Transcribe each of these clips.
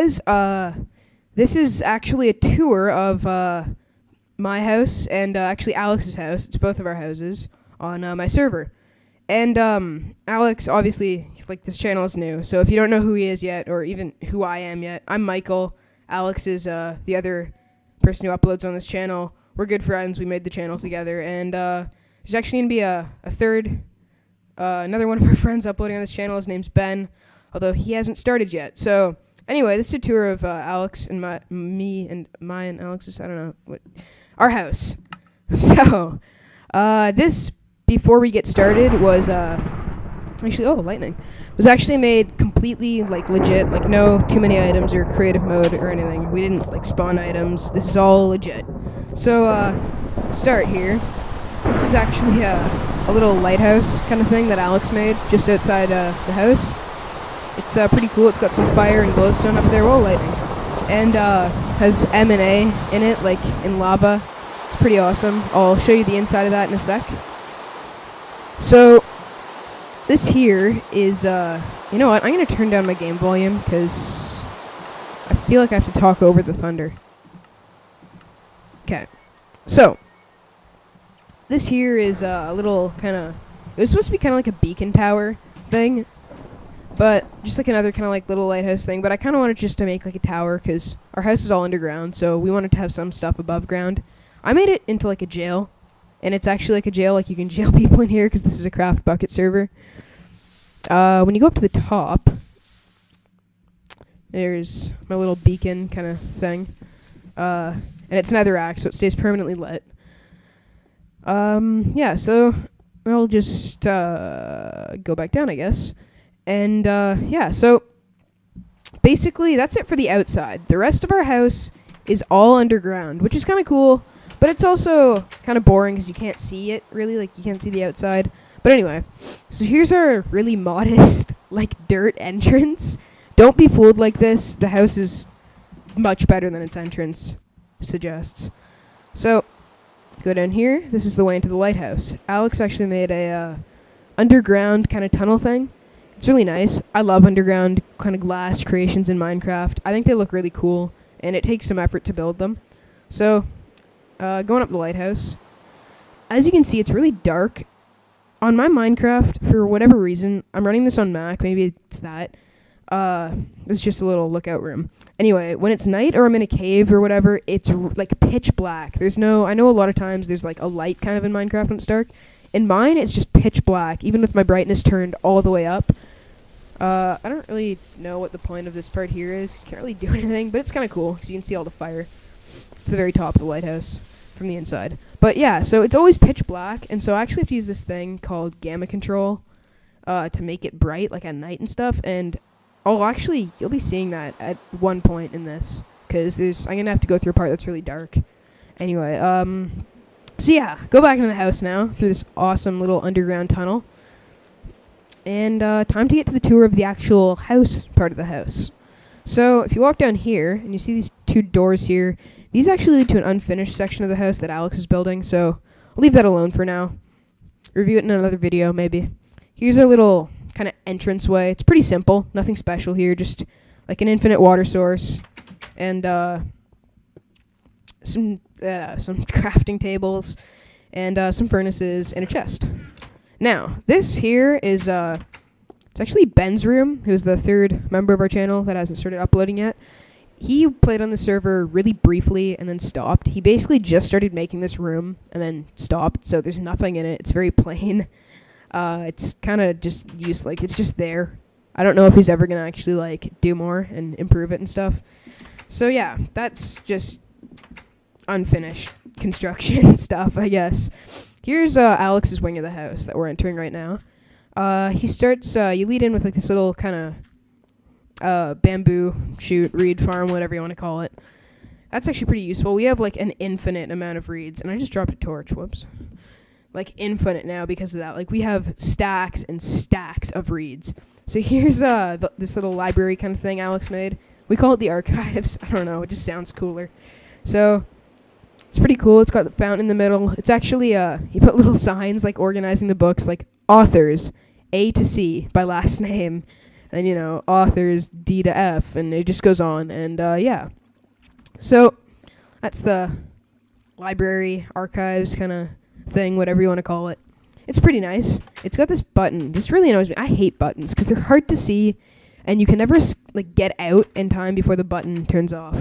guys. This is actually a tour of my house and actually Alex's house. It's both of our houses on my server. And Alex, obviously, like, this channel is new, so if you don't know who he is yet, or even who I am yet, I'm Michael. Alex is the other person who uploads on this channel. We're good friends. We made the channel together, and there's actually going to be a third, another one of our friends uploading on this channel. His name's Ben, although he hasn't started yet. So anyway, this is a tour of Alex and me and Alex's, I don't know, our house. So this, before we get started, was actually, lightning, was actually made completely, like, legit, like, no too many items or creative mode or anything. We didn't, like, spawn items. This is all legit. So start here. This is actually a little lighthouse kind of thing that Alex made just outside the house. It's pretty cool. It's got some fire and glowstone up there. Whoa, lightning. And has M&A in it, like in lava. It's pretty awesome. I'll show you the inside of that in a sec. So this here is, you know what? I'm going to turn down my game volume because I feel like I have to talk over the thunder. Okay. So this here is a little kind of, it was supposed to be kind of like a beacon tower thing, but just like another kind of like little lighthouse thing. But I kind of wanted just to make like a tower because our house is all underground, so we wanted to have some stuff above ground. I made it into like a jail, and it's actually like a jail, like you can jail people in here because this is a craft bucket server. When you go up to the top, there's my little beacon kind of thing, and it's netherrack, so it stays permanently lit. Yeah, so I'll just go back down, I guess. And yeah, so basically that's it for the outside. The rest of our house is all underground, which is kind of cool, but it's also kind of boring because you can't see it, really. Like, you can't see the outside. But anyway, so here's our really modest, like, dirt entrance. Don't be fooled like this. The house is much better than its entrance suggests. So go down here. This is the way into the lighthouse. Alex actually made a underground kind of tunnel thing. It's really nice. I love underground kind of glass creations in Minecraft. I think they look really cool, and it takes some effort to build them. So going up the lighthouse, as you can see, it's really dark. On my Minecraft, for whatever reason, I'm running this on Mac. Maybe it's that. It's just a little lookout room. Anyway, when it's night or I'm in a cave or whatever, it's like pitch black. I know a lot of times there's like a light kind of in Minecraft when it's dark. In mine, it's just pitch black, even with my brightness turned all the way up. I don't really know what the point of this part here is. You can't really do anything, but it's kind of cool because you can see all the fire. It's the very top of the lighthouse from the inside. But yeah, so it's always pitch black, and so I actually have to use this thing called gamma control to make it bright, like at night and stuff. And you'll be seeing that at one point in this, because I'm gonna have to go through a part that's really dark. Anyway, so yeah, go back into the house now through this awesome little underground tunnel, and time to get to the tour of the actual house part of the house. So if you walk down here and you see these two doors here, these actually lead to an unfinished section of the house that Alex is building, so I'll leave that alone for now. Review it in another video, maybe. Here's our little kind of entranceway. It's pretty simple, nothing special here, just like an infinite water source and some crafting tables and some furnaces and a chest. Now, this here is it's actually Ben's room, who's the third member of our channel that hasn't started uploading yet. He played on the server really briefly and then stopped. He basically just started making this room and then stopped, so there's nothing in it. It's very plain. It's kind of just used, like, it's just there. I don't know if he's ever going to actually, like, do more and improve it and stuff. So, yeah, that's just unfinished construction stuff, I guess. Here's Alex's wing of the house that we're entering right now. He starts, you lead in with, like, this little kind of bamboo shoot, reed farm, whatever you want to call it. That's actually pretty useful. We have, like, an infinite amount of reeds, and I just dropped a torch. Whoops. Like, infinite now because of that. Like, we have stacks and stacks of reeds. So here's this little library kind of thing Alex made. We call it the archives. I don't know. It just sounds cooler. So it's pretty cool. It's got the fountain in the middle. It's actually, he put little signs, like, organizing the books, like, authors, A to C, by last name. and authors D to F, and it just goes on. And yeah, so that's the library archives kind of thing, whatever you want to call it. It's pretty nice. It's got this button. This really annoys me. I hate buttons because they're hard to see, and you can never get out in time before the button turns off.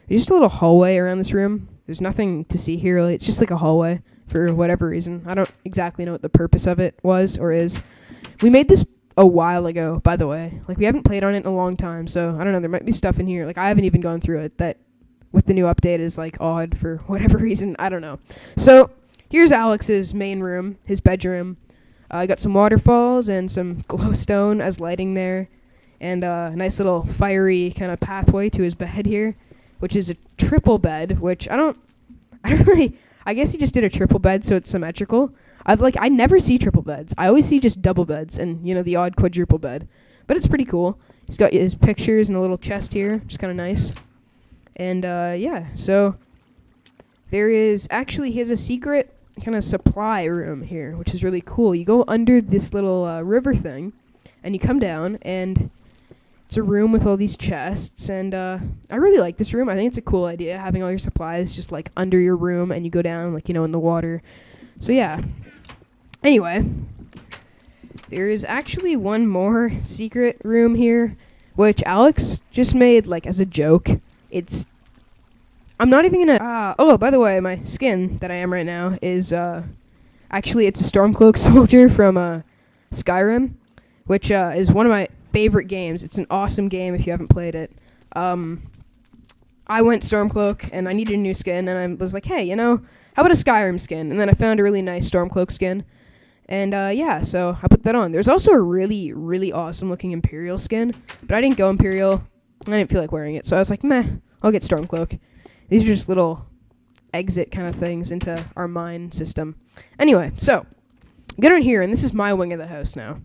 There's just a little hallway around this room. There's nothing to see here, really. It's just like a hallway for whatever reason. I don't exactly know what the purpose of it was or is. We made this a while ago, by the way. We haven't played on it in a long time, so I don't know. There might be stuff in here. I haven't even gone through it that with the new update is odd for whatever reason. I don't know. So here's Alex's main room, his bedroom. I got some waterfalls and some glowstone as lighting there, and a nice little fiery kind of pathway to his bed here, which is a triple bed, which I guess he just did a triple bed so it's symmetrical. I never see triple beds. I always see just double beds and, the odd quadruple bed. But it's pretty cool. He's got his pictures and a little chest here, which is kind of nice. And, yeah, so he has a secret kind of supply room here, which is really cool. You go under this little river thing, and you come down, and it's a room with all these chests, and I really like this room. I think it's a cool idea, having all your supplies just, under your room, and you go down, in the water. So, yeah. Anyway, there is actually one more secret room here, which Alex just made, as a joke. I'm not even gonna, oh, by the way, my skin that I am right now is, actually, it's a Stormcloak soldier from, Skyrim, which, is one of my favorite games. It's an awesome game if you haven't played it. I went Stormcloak, and I needed a new skin, and I was like, hey, how about a Skyrim skin? And then I found a really nice Stormcloak skin. And, yeah, so I put that on. There's also a really, really awesome-looking Imperial skin, but I didn't go Imperial. I didn't feel like wearing it, so I was like, meh, I'll get Stormcloak. These are just little exit kind of things into our mine system. Anyway, so, get on here, and this is my wing of the house now.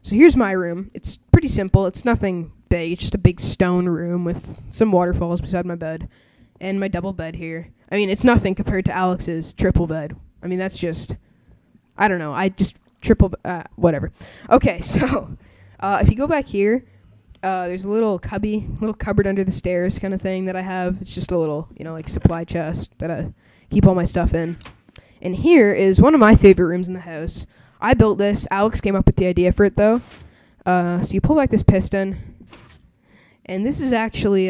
So here's my room. It's pretty simple. It's nothing big. It's just a big stone room with some waterfalls beside my bed, and my double bed here. I mean, it's nothing compared to Alex's triple bed. I mean, that's just, I don't know. I just whatever. Okay, so if you go back here, there's a little cupboard under the stairs kind of thing that I have. It's just a little, supply chest that I keep all my stuff in. And here is one of my favorite rooms in the house. I built this. Alex came up with the idea for it, though. So you pull back this piston, and this is actually,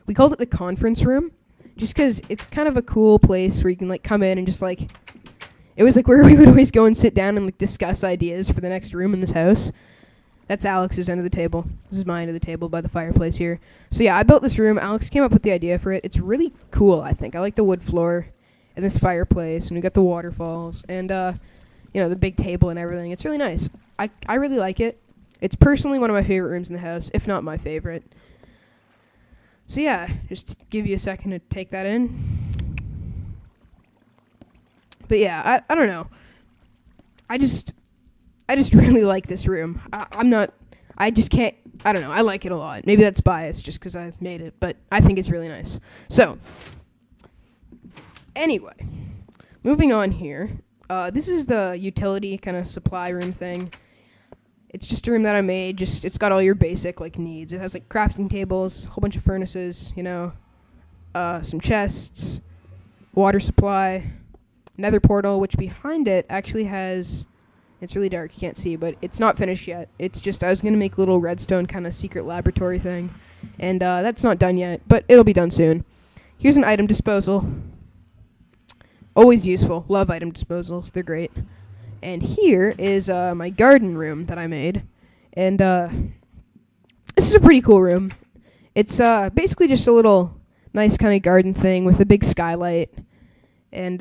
we called it the conference room, just because it's kind of a cool place where you can, come in and just, it was, where we would always go and sit down and, discuss ideas for the next room in this house. That's Alex's end of the table. This is my end of the table by the fireplace here. So, yeah, I built this room. Alex came up with the idea for it. It's really cool, I think. I like the wood floor and this fireplace, and we got the waterfalls, and, the big table and everything. It's really nice. I really like it. It's personally one of my favorite rooms in the house, if not my favorite. So, yeah, just give you a second to take that in. But, yeah, I don't know. I just really like this room. I just can't, I don't know, I like it a lot. Maybe that's biased just because I've made it, but I think it's really nice. So, anyway, moving on here. This is the utility kind of supply room thing. It's just a room that I made. It's got all your basic needs. It has crafting tables, a whole bunch of furnaces, some chests, water supply, nether portal, which behind it actually has, it's really dark, you can't see, but it's not finished yet. It's just, I was going to make a little redstone kind of secret laboratory thing, and that's not done yet, but it'll be done soon. Here's an item disposal. Always useful. Love item disposals. They're great. And here is my garden room that I made. And this is a pretty cool room. It's basically just a little nice kind of garden thing with a big skylight. And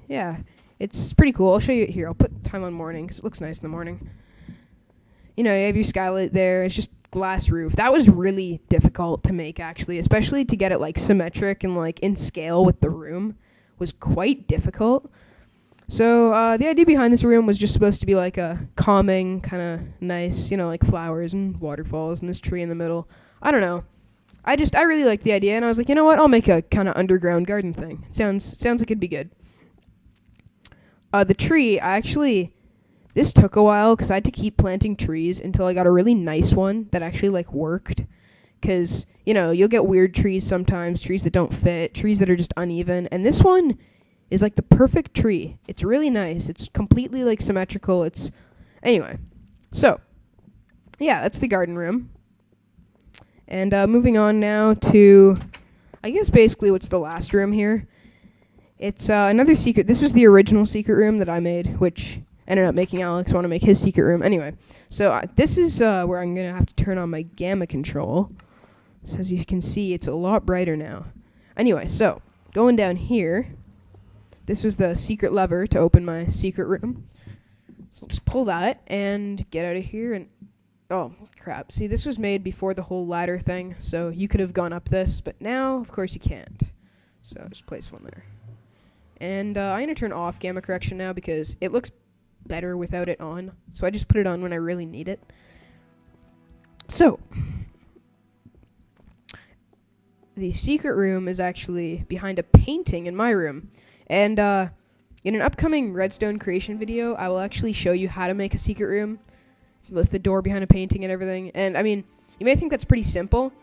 yeah, it's pretty cool. I'll show you it here. I'll put time on morning because it looks nice in the morning. You have your skylight there. It's just glass roof. That was really difficult to make, actually, especially to get it symmetric and in scale with the room was quite difficult. So the idea behind this room was just supposed to be a calming, kind of nice, flowers and waterfalls and this tree in the middle. I don't know. I really liked the idea, and I was like, you know what? I'll make a kind of underground garden thing. Sounds like it'd be good. The tree, I actually This took a while because I had to keep planting trees until I got a really nice one that actually like worked. Because, you know, you'll get weird trees sometimes, trees that don't fit, trees that are just uneven. And this one is like the perfect tree. It's really nice. It's completely like symmetrical. Anyway. So, yeah, that's the garden room. And moving on now to, I guess basically what's the last room here. It's another secret. This was the original secret room that I made, which ended up making Alex want to make his secret room. Anyway, so this is where I'm going to have to turn on my gamma control. So as you can see, it's a lot brighter now. Anyway, so going down here, this was the secret lever to open my secret room. So just pull that and get out of here. And oh, crap. See, this was made before the whole ladder thing, so you could have gone up this, but now, of course, you can't. So just place one there. And I'm going to turn off gamma correction now because it looks better without it on. So I just put it on when I really need it. So the secret room is actually behind a painting in my room. And in an upcoming redstone creation video, I will actually show you how to make a secret room with the door behind a painting and everything. And I mean, you may think that's pretty simple.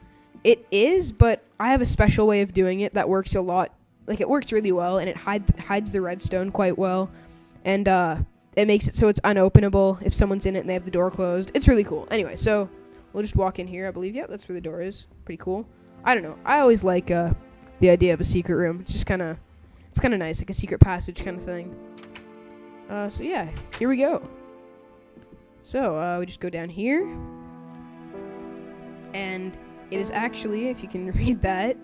It is, but I have a special way of doing it that works a lot. Like, it works really well, and it hides the redstone quite well. And it makes it so it's unopenable if someone's in it and they have the door closed. It's really cool. Anyway, so we'll just walk in here, I believe. Yep, that's where the door is. Pretty cool. I don't know. I always like the idea of a secret room. It's just kind of nice, like a secret passage kind of thing. So yeah, here we go. So we just go down here, and it is actually, if you can read that,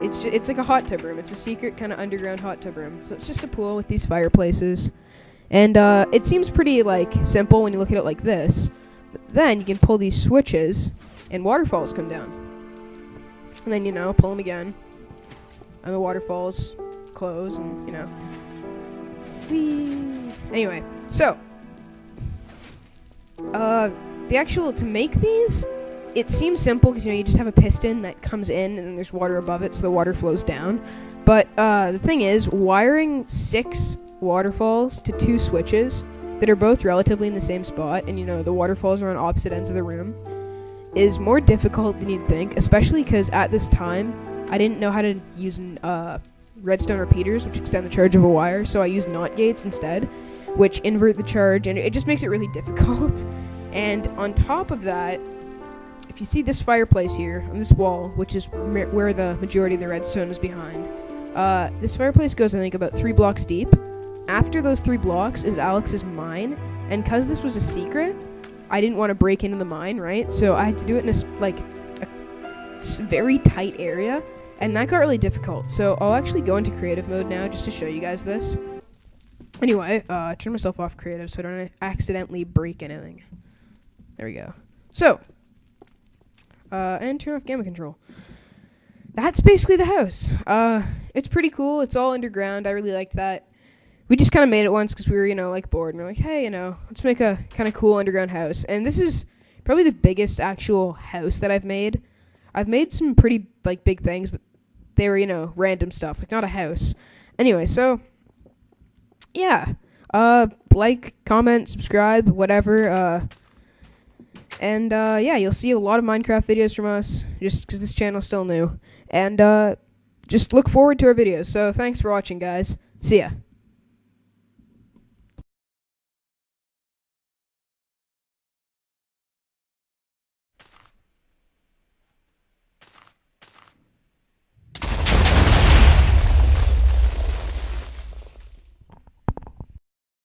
it's like a hot tub room. It's a secret kind of underground hot tub room. So it's just a pool with these fireplaces, and it seems pretty like simple when you look at it like this. But then you can pull these switches, and waterfalls come down, and then pull them again, and the waterfalls close, and whee. Anyway, so to make these, it seems simple because you just have a piston that comes in and then there's water above it, so the water flows down. But the thing is, wiring 6 waterfalls to 2 switches that are both relatively in the same spot, and the waterfalls are on opposite ends of the room, is more difficult than you'd think, especially because at this time I didn't know how to use redstone repeaters, which extend the charge of a wire, so I used NOT gates instead, which invert the charge, and it just makes it really difficult. And on top of that, if you see this fireplace here on this wall, which is where the majority of the redstone is behind, this fireplace goes, I think, about 3 blocks deep. After those 3 blocks is Alex's mine, and because this was a secret, I didn't want to break into the mine, right? So I had to do it in a very tight area, and that got really difficult. So I'll actually go into creative mode now just to show you guys this. Anyway, turn myself off creative so I don't accidentally break anything. There we go. So, and turn off gamma control. That's basically the house. It's pretty cool. It's all underground. I really liked that. We just kind of made it once because we were, bored. And we're like, hey, let's make a kind of cool underground house. And this is probably the biggest actual house that I've made. I've made some pretty, big things, but they were, random stuff. Like, not a house. Anyway, so, yeah. Like, comment, subscribe, whatever. And, yeah, you'll see a lot of Minecraft videos from us, just because this channel's still new. And, just look forward to our videos. So, thanks for watching, guys. See ya.